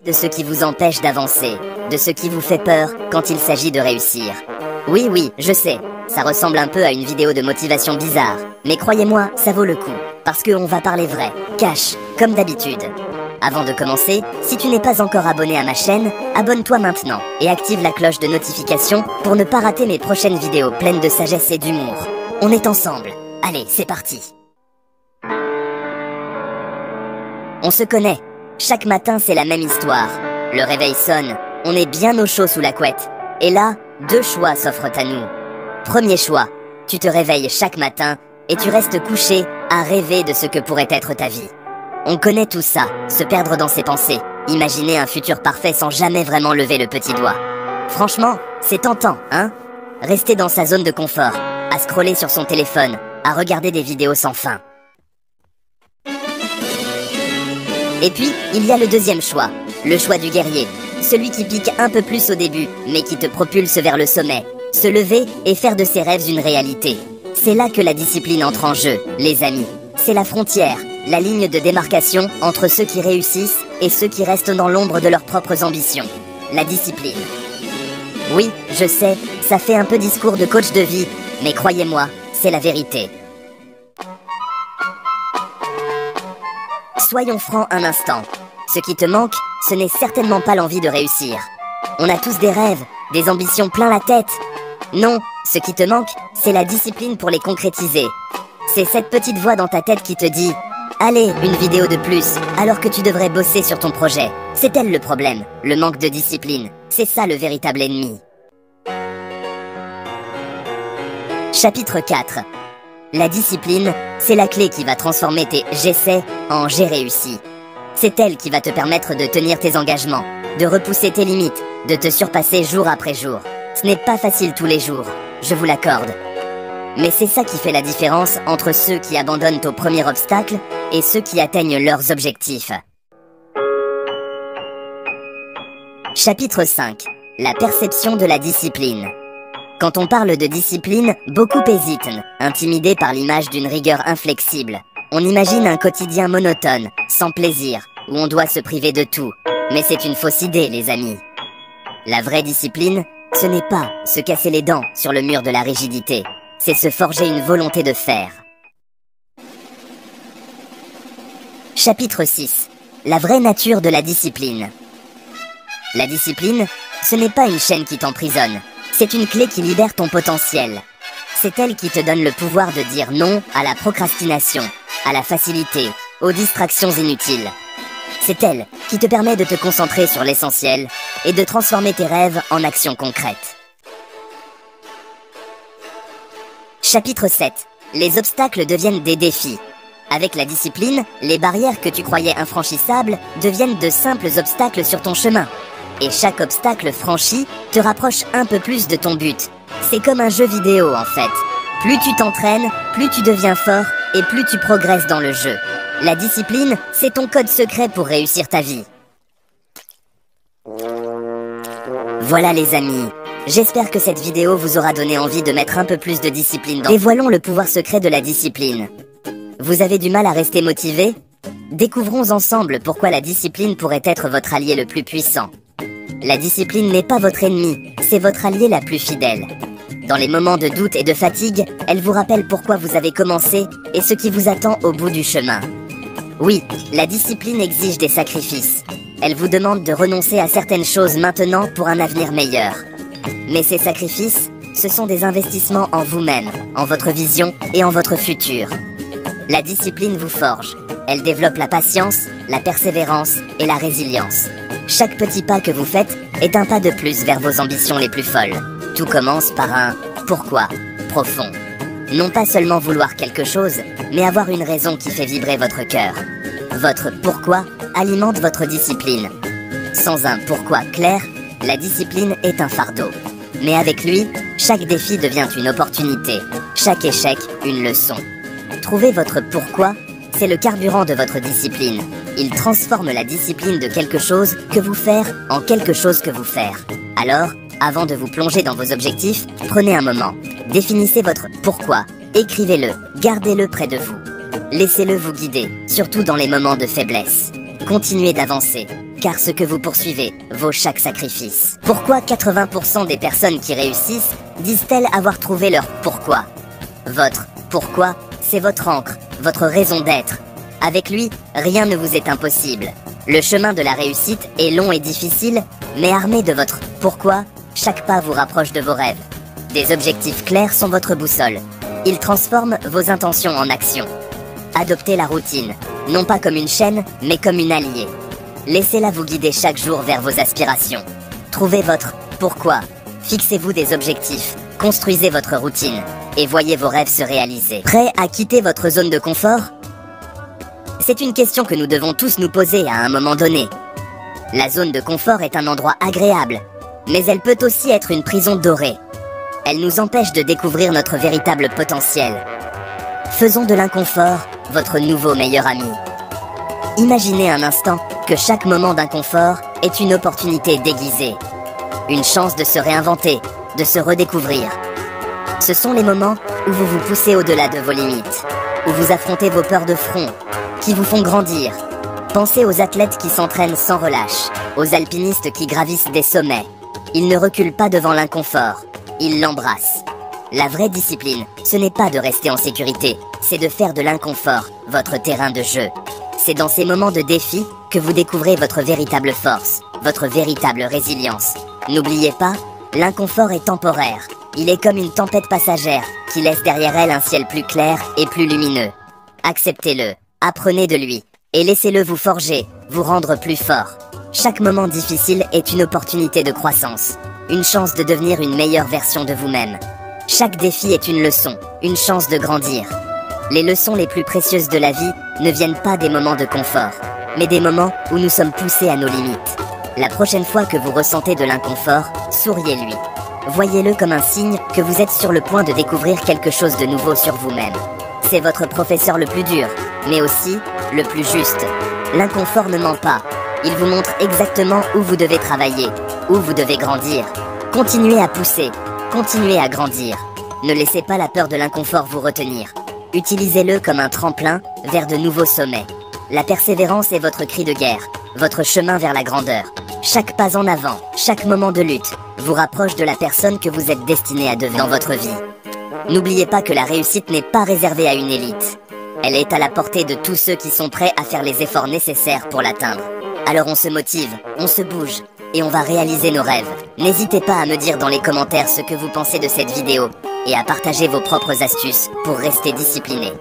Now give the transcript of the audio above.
De ce qui vous empêche d'avancer, de ce qui vous fait peur quand il s'agit de réussir. Oui, je sais, ça ressemble un peu à une vidéo de motivation bizarre, mais croyez-moi, ça vaut le coup, parce qu'on va parler vrai, cash, comme d'habitude. Avant de commencer, si tu n'es pas encore abonné à ma chaîne, abonne-toi maintenant, et active la cloche de notification pour ne pas rater mes prochaines vidéos pleines de sagesse et d'humour. On est ensemble, allez, c'est parti. On se connaît. Chaque matin, c'est la même histoire. Le réveil sonne, on est bien au chaud sous la couette. Et là, deux choix s'offrent à nous. Premier choix, tu te réveilles chaque matin et tu restes couché à rêver de ce que pourrait être ta vie. On connaît tout ça, se perdre dans ses pensées, imaginer un futur parfait sans jamais vraiment lever le petit doigt. Franchement, c'est tentant, hein? Rester dans sa zone de confort, à scroller sur son téléphone, à regarder des vidéos sans fin. Et puis, il y a le deuxième choix, le choix du guerrier. Celui qui pique un peu plus au début, mais qui te propulse vers le sommet. Se lever et faire de ses rêves une réalité. C'est là que la discipline entre en jeu, les amis. C'est la frontière, la ligne de démarcation entre ceux qui réussissent et ceux qui restent dans l'ombre de leurs propres ambitions. La discipline. Oui, je sais, ça fait un peu discours de coach de vie, mais croyez-moi, c'est la vérité. Soyons francs un instant. Ce qui te manque, ce n'est certainement pas l'envie de réussir. On a tous des rêves, des ambitions plein la tête. Non, ce qui te manque, c'est la discipline pour les concrétiser. C'est cette petite voix dans ta tête qui te dit « Allez, une vidéo de plus », alors que tu devrais bosser sur ton projet. C'est elle le problème, le manque de discipline. C'est ça le véritable ennemi. Chapitre 4. La discipline, c'est la clé qui va transformer tes « j'essaie » en « j'ai réussi ». C'est elle qui va te permettre de tenir tes engagements, de repousser tes limites, de te surpasser jour après jour. Ce n'est pas facile tous les jours, je vous l'accorde. Mais c'est ça qui fait la différence entre ceux qui abandonnent au premier obstacle et ceux qui atteignent leurs objectifs. Chapitre 5. La perception de la discipline. Quand on parle de discipline, beaucoup hésitent, intimidés par l'image d'une rigueur inflexible. On imagine un quotidien monotone, sans plaisir, où on doit se priver de tout. Mais c'est une fausse idée, les amis. La vraie discipline, ce n'est pas se casser les dents sur le mur de la rigidité. C'est se forger une volonté de faire. Chapitre 6. La vraie nature de la discipline. La discipline, ce n'est pas une chaîne qui t'emprisonne. C'est une clé qui libère ton potentiel. C'est elle qui te donne le pouvoir de dire non à la procrastination, à la facilité, aux distractions inutiles. C'est elle qui te permet de te concentrer sur l'essentiel et de transformer tes rêves en actions concrètes. Chapitre 7. Les obstacles deviennent des défis. Avec la discipline, les barrières que tu croyais infranchissables deviennent de simples obstacles sur ton chemin. Et chaque obstacle franchi te rapproche un peu plus de ton but. C'est comme un jeu vidéo en fait. Plus tu t'entraînes, plus tu deviens fort et plus tu progresses dans le jeu. La discipline, c'est ton code secret pour réussir ta vie. Voilà les amis, j'espère que cette vidéo vous aura donné envie de mettre un peu plus de discipline dans... Dévoilons le pouvoir secret de la discipline. Vous avez du mal à rester motivé? Découvrons ensemble pourquoi la discipline pourrait être votre allié le plus puissant. La discipline n'est pas votre ennemi, c'est votre allié la plus fidèle. Dans les moments de doute et de fatigue, elle vous rappelle pourquoi vous avez commencé et ce qui vous attend au bout du chemin. Oui, la discipline exige des sacrifices. Elle vous demande de renoncer à certaines choses maintenant pour un avenir meilleur. Mais ces sacrifices, ce sont des investissements en vous-même, en votre vision et en votre futur. La discipline vous forge. Elle développe la patience, la persévérance et la résilience. Chaque petit pas que vous faites est un pas de plus vers vos ambitions les plus folles. Tout commence par un « pourquoi » profond. Non pas seulement vouloir quelque chose, mais avoir une raison qui fait vibrer votre cœur. Votre « pourquoi » alimente votre discipline. Sans un « pourquoi » clair, la discipline est un fardeau. Mais avec lui, chaque défi devient une opportunité, chaque échec une leçon. Trouver votre « pourquoi » c'est le carburant de votre discipline. Il transforme la discipline de quelque chose que vous faire en quelque chose que vous faire. Alors, avant de vous plonger dans vos objectifs, prenez un moment. Définissez votre pourquoi, écrivez-le, gardez-le près de vous. Laissez-le vous guider, surtout dans les moments de faiblesse. Continuez d'avancer. car ce que vous poursuivez vaut chaque sacrifice. Pourquoi 80% des personnes qui réussissent disent-elles avoir trouvé leur pourquoi? Votre pourquoi, c'est votre ancre, votre raison d'être. Avec lui, rien ne vous est impossible. Le chemin de la réussite est long et difficile, mais armé de votre pourquoi, chaque pas vous rapproche de vos rêves. Des objectifs clairs sont votre boussole. Ils transforment vos intentions en action. Adoptez la routine, non pas comme une chaîne, mais comme une alliée. Laissez-la vous guider chaque jour vers vos aspirations. Trouvez votre pourquoi. Fixez-vous des objectifs, construisez votre routine, et voyez vos rêves se réaliser. Prêt à quitter votre zone de confort? C'est une question que nous devons tous nous poser à un moment donné. La zone de confort est un endroit agréable, mais elle peut aussi être une prison dorée. Elle nous empêche de découvrir notre véritable potentiel. Faisons de l'inconfort votre nouveau meilleur ami. Imaginez un instant que chaque moment d'inconfort est une opportunité déguisée. Une chance de se réinventer, de se redécouvrir. Ce sont les moments où vous vous poussez au-delà de vos limites, où vous affrontez vos peurs de front, qui vous font grandir. Pensez aux athlètes qui s'entraînent sans relâche, aux alpinistes qui gravissent des sommets. Ils ne reculent pas devant l'inconfort, ils l'embrassent. La vraie discipline, ce n'est pas de rester en sécurité, c'est de faire de l'inconfort votre terrain de jeu. C'est dans ces moments de défi que vous découvrez votre véritable force, votre véritable résilience. N'oubliez pas, l'inconfort est temporaire. Il est comme une tempête passagère qui laisse derrière elle un ciel plus clair et plus lumineux. Acceptez-le, apprenez de lui, et laissez-le vous forger, vous rendre plus fort. Chaque moment difficile est une opportunité de croissance, une chance de devenir une meilleure version de vous-même. Chaque défi est une leçon, une chance de grandir. Les leçons les plus précieuses de la vie ne viennent pas des moments de confort, mais des moments où nous sommes poussés à nos limites. La prochaine fois que vous ressentez de l'inconfort, souriez-lui. Voyez-le comme un signe que vous êtes sur le point de découvrir quelque chose de nouveau sur vous-même. C'est votre professeur le plus dur, mais aussi le plus juste. L'inconfort ne ment pas. Il vous montre exactement où vous devez travailler, où vous devez grandir. Continuez à pousser, continuez à grandir. Ne laissez pas la peur de l'inconfort vous retenir. Utilisez-le comme un tremplin vers de nouveaux sommets. La persévérance est votre cri de guerre, votre chemin vers la grandeur. Chaque pas en avant, chaque moment de lutte, vous rapproche de la personne que vous êtes destiné à devenir dans votre vie. N'oubliez pas que la réussite n'est pas réservée à une élite. Elle est à la portée de tous ceux qui sont prêts à faire les efforts nécessaires pour l'atteindre. Alors on se motive, on se bouge, et on va réaliser nos rêves. N'hésitez pas à me dire dans les commentaires ce que vous pensez de cette vidéo, et à partager vos propres astuces pour rester discipliné.